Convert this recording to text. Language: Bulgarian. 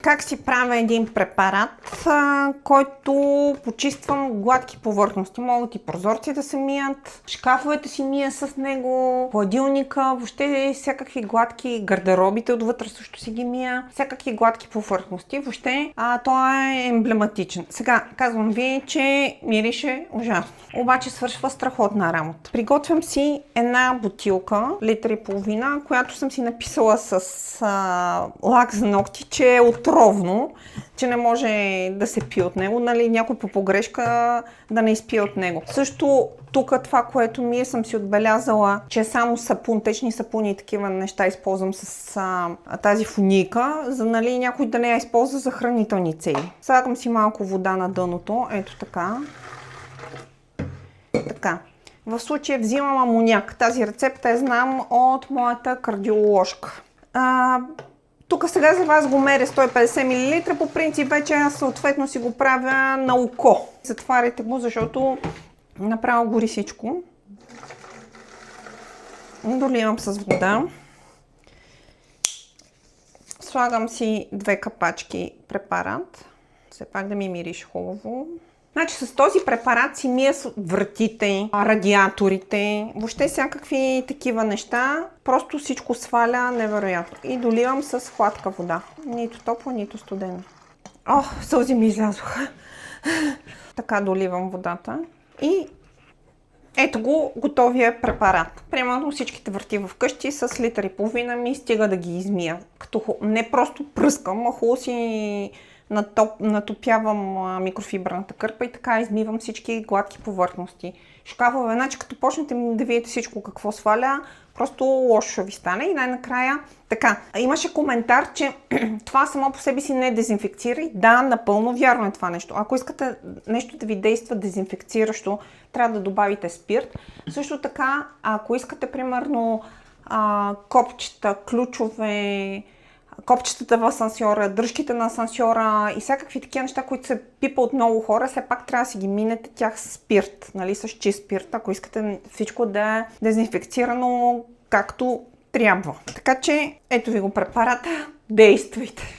Как си правя един препарат, който почиствам гладки повърхности. Могат и прозорци да се мият, шкафовете си мия с него, хладилника, въобще всякакви гладки, гардеробите отвътре също си ги мия, всякакви гладки повърхности. Въобще той е емблематичен. Сега казвам ви, че мирише ужасно. Обаче свършва страхотна работа. Приготвям си една бутилка, литър и половина, която съм си написала с лак за ногти, че е отровно, че не може да се пие от него, нали, някой по погрешка да не изпие от него. Също тук това, което ми съм си отбелязала, че само сапун, течни сапуни и такива неща използвам с тази фунийка, за нали, някой да не я използва за хранителни цели. Слагам си малко вода на дъното, ето така. Така. В случая взимам амоняк. Тази рецепта я знам от моята кардиоложка. Тук сега за вас го меря 150 мл, по принцип вече аз съответно си го правя на око. Затваряйте го, защото направо гори всичко. Доливам с вода. Слагам си 2 капачки препарат. Все пак да ми мирише хубаво. Значи с този препарат си мия вратите, радиаторите, въобще всякакви такива неща. Просто всичко сваля невероятно. И доливам с хладка вода. Нито топла, нито студена. Сълзи ми излязоха. Така доливам водата. И ето го готовия препарат. Примерно всичките врати вкъщи с литър и половина ми стига да ги измия. Като не просто пръскам, а хубаво си натопявам микрофибърната кърпа и така измивам всички гладки повърхности. Шкафове, значи като почнете да видите всичко какво сваля, просто лошо ще ви стане. И най-накрая така. Имаше коментар, че това само по себе си не дезинфекцира. И да, напълно вярно е това нещо. Ако искате нещо да ви действа дезинфекциращо, трябва да добавите спирт. Също така, ако искате примерно копчета, ключове, копчетата в асансьора, дръжките на асансьора и всякакви такива неща, които се пипа от много хора, все пак трябва да си ги минете тях с спирт, нали, с чист спирт, ако искате всичко да е дезинфекцирано както трябва. Така че, ето ви го препарата, действайте!